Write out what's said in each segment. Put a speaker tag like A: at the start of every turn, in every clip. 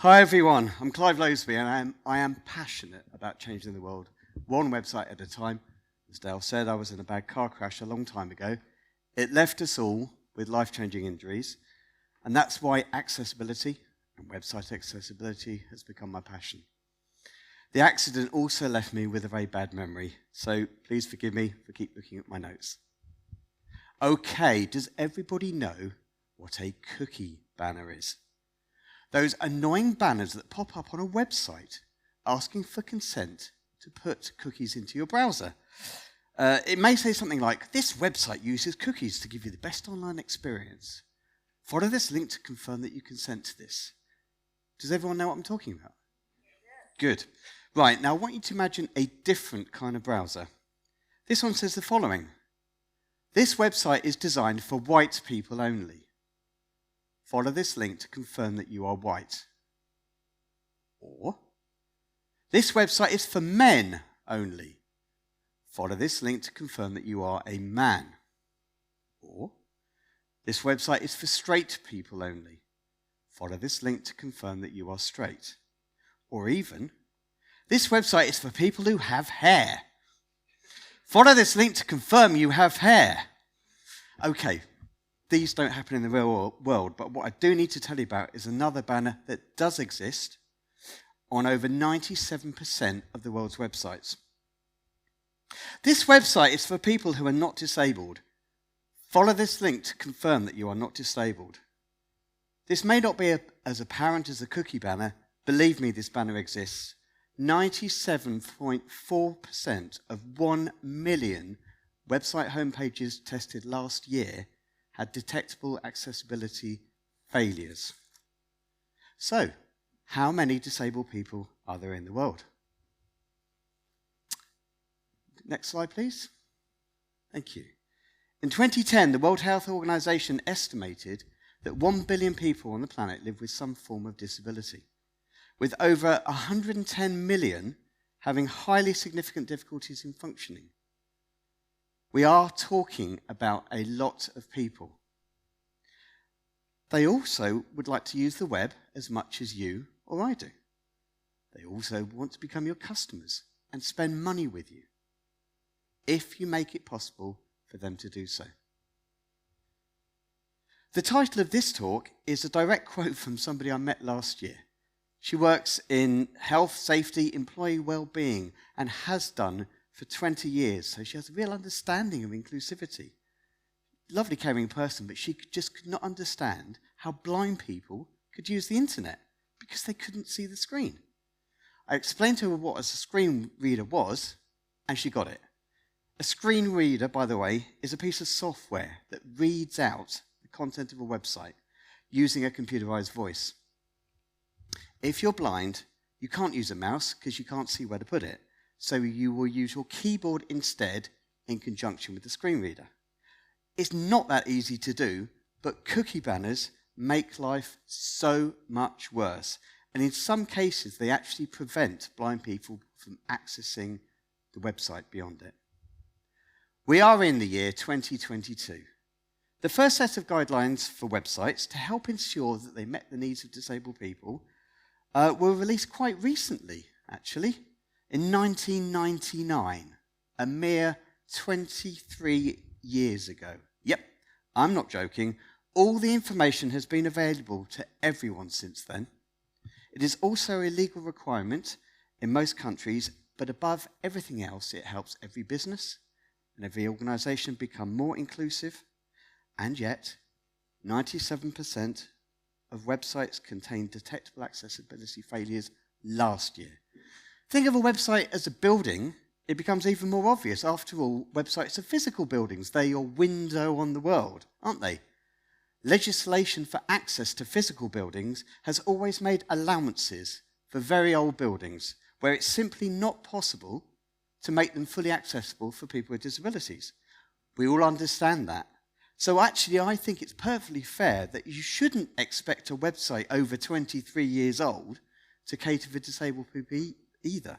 A: Hi everyone, I'm Clive Loseby and I am passionate about changing the world, one website at a time. As Dale said, I was in a bad car crash a long time ago. It left us all with life-changing injuries, and that's why accessibility and website accessibility has become my passion. The accident also left me with a very bad memory, so please forgive me for keep looking at my notes. Okay, does everybody know what a cookie banner is? Those annoying banners that pop up on a website asking for consent to put cookies into your browser. It may say something like, this website uses cookies to give you the best online experience. Follow this link to confirm that you consent to this. Does everyone know what I'm talking about? Good. Right, now I want you to imagine a different kind of browser. This one says the following. This website is designed for white people only. Follow this link to confirm that you are white. Or, this website is for men only. Follow this link to confirm that you are a man. Or, this website is for straight people only. Follow this link to confirm that you are straight. Or even, this website is for people who have hair. Follow this link to confirm you have hair. Okay. These don't happen in the real world, but what I do need to tell you about is another banner that does exist on over 97% of the world's websites. This website is for people who are not disabled. Follow this link to confirm that you are not disabled. This may not be as apparent as the cookie banner. Believe me, this banner exists. 97.4% of 1 million website homepages tested last year had detectable accessibility failures. So, how many disabled people are there in the world? Next slide, please. Thank you. In 2010, the World Health Organization estimated that 1 billion people on the planet live with some form of disability, with over 110 million having highly significant difficulties in functioning. We are talking about a lot of people. They also would like to use the web as much as you or I do. They also want to become your customers and spend money with you, if you make it possible for them to do so. The title of this talk is a direct quote from somebody I met last year. She works in health, safety, employee well-being, and has done for 20 years, so she has a real understanding of inclusivity. Lovely, caring person, but she just could not understand how blind people could use the internet because they couldn't see the screen. I explained to her what a screen reader was, and she got it. A screen reader, by the way, is a piece of software that reads out the content of a website using a computerized voice. If you're blind, you can't use a mouse because you can't see where to put it. So you will use your keyboard instead in conjunction with the screen reader. It's not that easy to do, but cookie banners make life so much worse. And in some cases, they actually prevent blind people from accessing the website beyond it. We are in the year 2022. The first set of guidelines for websites to help ensure that they met the needs of disabled people were released quite recently, actually. In 1999, a mere 23 years ago. Yep, I'm not joking. All the information has been available to everyone since then. It is also a legal requirement in most countries, but above everything else, it helps every business and every organization become more inclusive. And yet, 97% of websites contained detectable accessibility failures last year. Think of a website as a building, it becomes even more obvious. After all, websites are physical buildings. They're your window on the world, aren't they? Legislation for access to physical buildings has always made allowances for very old buildings, where it's simply not possible to make them fully accessible for people with disabilities. We all understand that. So actually, I think it's perfectly fair that you shouldn't expect a website over 23 years old to cater for disabled people either.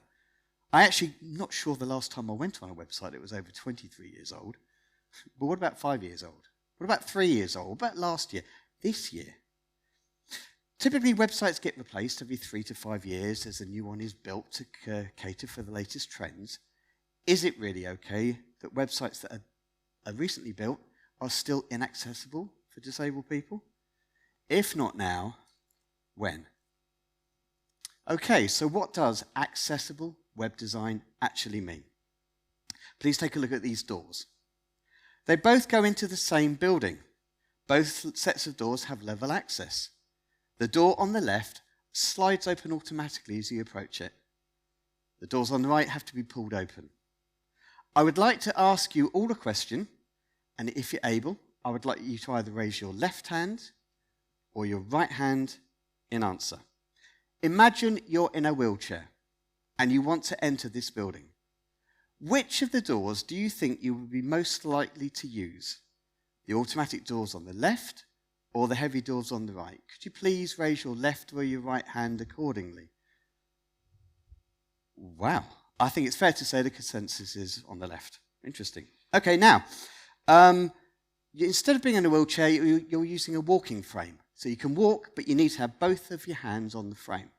A: I'm actually not sure the last time I went on a website it was over 23 years old. But what about 5 years old? What about 3 years old? What about last year? This year? Typically, websites get replaced every 3 to 5 years as a new one is built to cater for the latest trends. Is it really okay that websites that are recently built are still inaccessible for disabled people? If not now, when? Okay, so what does accessible web design actually mean? Please take a look at these doors. They both go into the same building. Both sets of doors have level access. The door on the left slides open automatically as you approach it. The doors on the right have to be pulled open. I would like to ask you all a question, and if you're able, I would like you to either raise your left hand or your right hand in answer. Imagine you're in a wheelchair and you want to enter this building. Which of the doors do you think you would be most likely to use? The automatic doors on the left or the heavy doors on the right? Could you please raise your left or your right hand accordingly? Wow. I think it's fair to say the consensus is on the left. Interesting. Okay, now, instead of being in a wheelchair, you're using a walking frame. So you can walk, but you need to have both of your hands on the frame.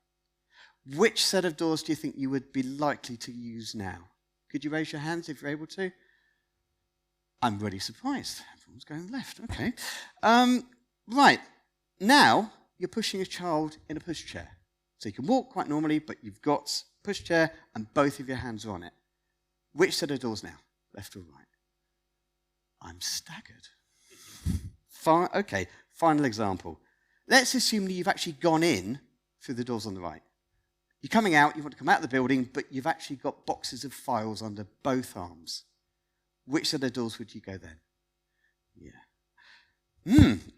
A: Which set of doors do you think you would be likely to use now? Could you raise your hands if you're able to? I'm really surprised. Everyone's going left. Okay. Right. Now, you're pushing a child in a pushchair. So you can walk quite normally, but you've got pushchair and both of your hands are on it. Which set of doors now? Left or right? I'm staggered. Okay, final example. Let's assume that you've actually gone in through the doors on the right. You're coming out, you want to come out of the building, but you've actually got boxes of files under both arms. Which set of doors would you go then? Yeah.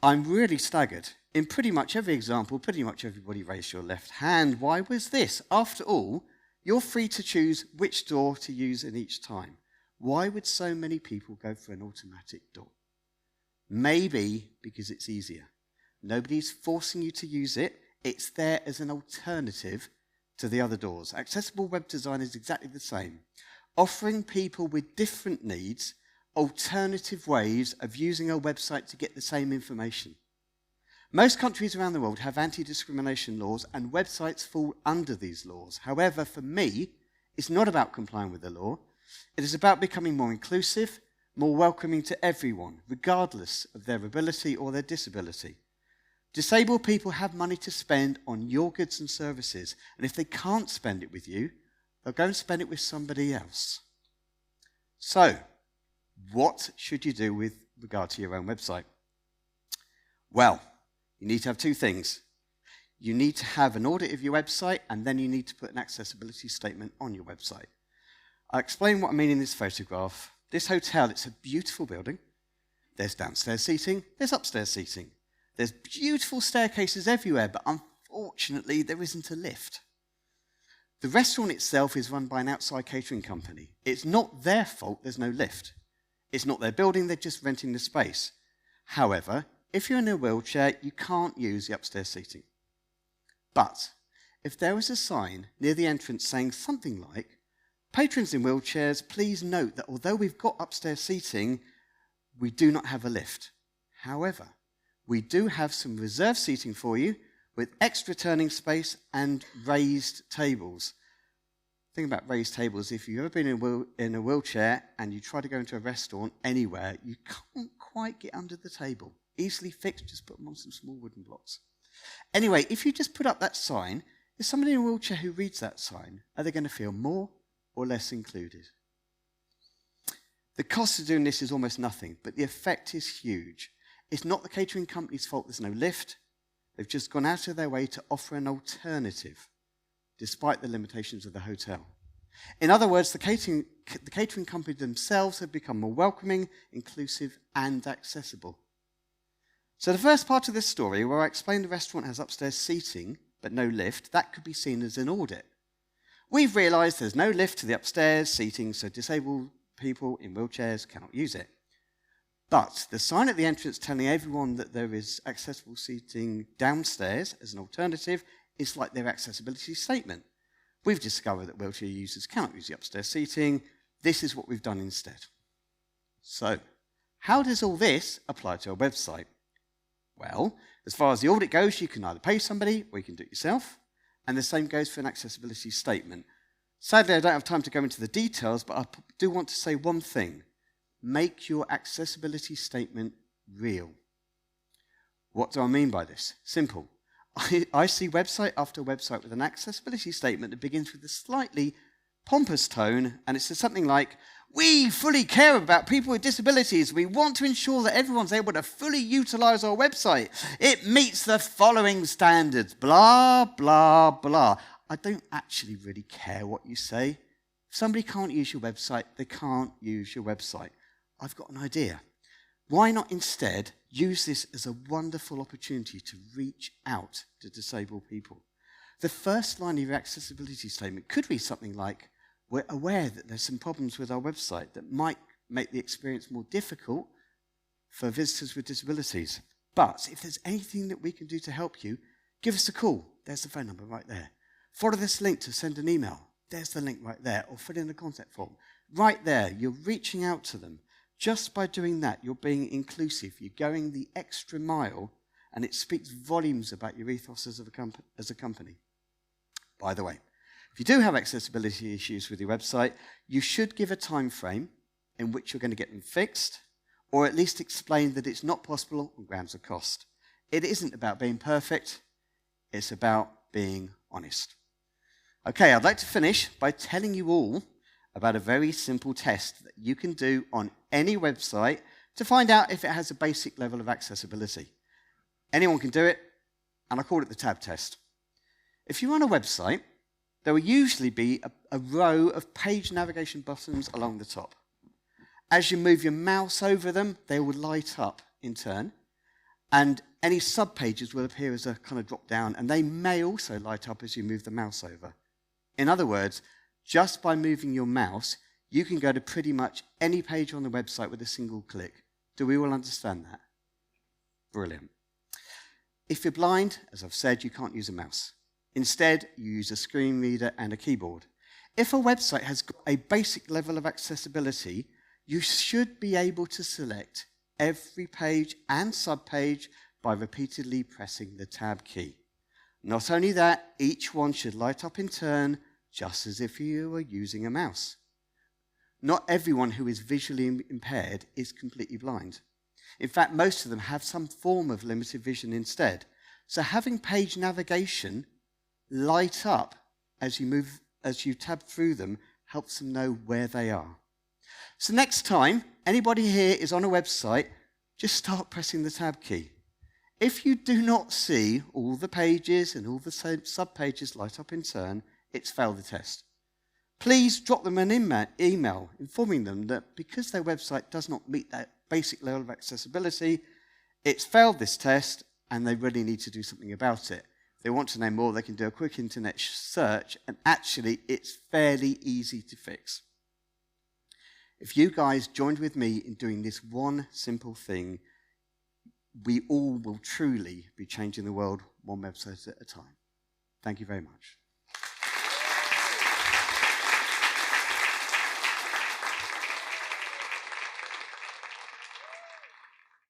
A: I'm really staggered. In pretty much every example, pretty much everybody raised your left hand. Why was this? After all, you're free to choose which door to use in each time. Why would so many people go for an automatic door? Maybe because it's easier. Nobody's forcing you to use it. It's there as an alternative to the other doors. Accessible web design is exactly the same, offering people with different needs alternative ways of using a website to get the same information. Most countries around the world have anti-discrimination laws, and websites fall under these laws. However, for me, it's not about complying with the law. It is about becoming more inclusive, more welcoming to everyone, regardless of their ability or their disability. Disabled people have money to spend on your goods and services, and if they can't spend it with you, they'll go and spend it with somebody else. So, what should you do with regard to your own website? Well, you need to have two things. You need to have an audit of your website, and then you need to put an accessibility statement on your website. I'll explain what I mean in this photograph. This hotel, it's a beautiful building. There's downstairs seating, there's upstairs seating. There's beautiful staircases everywhere, but unfortunately there isn't a lift. The restaurant itself is run by an outside catering company. It's not their fault there's no lift. It's not their building, they're just renting the space. However, if you're in a wheelchair, you can't use the upstairs seating. But if there was a sign near the entrance saying something like, "Patrons in wheelchairs, please note that although we've got upstairs seating, we do not have a lift. However, we do have some reserved seating for you with extra turning space and raised tables." Think about raised tables. If you've ever been in a wheelchair and you try to go into a restaurant anywhere, you can't quite get under the table. Easily fixed, just put them on some small wooden blocks. Anyway, if you just put up that sign, is somebody in a wheelchair who reads that sign, are they going to feel more or less included? The cost of doing this is almost nothing, but the effect is huge. It's not the catering company's fault there's no lift. They've just gone out of their way to offer an alternative, despite the limitations of the hotel. In other words, the catering company themselves have become more welcoming, inclusive, and accessible. So the first part of this story, where I explain the restaurant has upstairs seating, but no lift, that could be seen as an audit. We've realised there's no lift to the upstairs seating, so disabled people in wheelchairs cannot use it. But the sign at the entrance telling everyone that there is accessible seating downstairs as an alternative is like their accessibility statement. We've discovered that wheelchair users cannot use the upstairs seating. This is what we've done instead. So, how does all this apply to our website? Well, as far as the audit goes, you can either pay somebody or you can do it yourself. And the same goes for an accessibility statement. Sadly, I don't have time to go into the details, but I do want to say one thing. Make your accessibility statement real. What do I mean by this? Simple. I see website after website with an accessibility statement that begins with a slightly pompous tone, and it says something like, "We fully care about people with disabilities. We want to ensure that everyone's able to fully utilize our website. It meets the following standards, blah, blah, blah." I don't actually really care what you say. If somebody can't use your website, they can't use your website. I've got an idea. Why not instead use this as a wonderful opportunity to reach out to disabled people? The first line of your accessibility statement could read something like, "We're aware that there's some problems with our website that might make the experience more difficult for visitors with disabilities. But if there's anything that we can do to help you, give us a call." There's the phone number right there. "Follow this link to send an email." There's the link right there. Or fill in a contact form. Right there, you're reaching out to them. Just by doing that, you're being inclusive. You're going the extra mile, and it speaks volumes about your ethos as a company. By the way, if you do have accessibility issues with your website, you should give a time frame in which you're going to get them fixed, or at least explain that it's not possible on grounds of cost. It isn't about being perfect, it's about being honest. Okay, I'd like to finish by telling you all about a very simple test that you can do on any website to find out if it has a basic level of accessibility. Anyone can do it, and I call it the tab test. If you're on a website, there will usually be a row of page navigation buttons along the top. As you move your mouse over them, they will light up in turn, and any subpages will appear as a kind of drop down, and they may also light up as you move the mouse over. In other words, just by moving your mouse, you can go to pretty much any page on the website with a single click. Do we all understand that? Brilliant. If you're blind, as I've said, you can't use a mouse. Instead, you use a screen reader and a keyboard. If a website has got a basic level of accessibility, you should be able to select every page and subpage by repeatedly pressing the tab key. Not only that, each one should light up in turn, just as if you were using a mouse. Not everyone who is visually impaired is completely blind. In fact, most of them have some form of limited vision instead. So having page navigation light up as you tab through them helps them know where they are. So next time anybody here is on a website, just start pressing the tab key. If you do not see all the pages and all the subpages light up in turn, it's failed the test. Please drop them an email informing them that because their website does not meet that basic level of accessibility, it's failed this test and they really need to do something about it. If they want to know more, they can do a quick internet search, and actually it's fairly easy to fix. If you guys joined with me in doing this one simple thing, we all will truly be changing the world one website at a time. Thank you very much.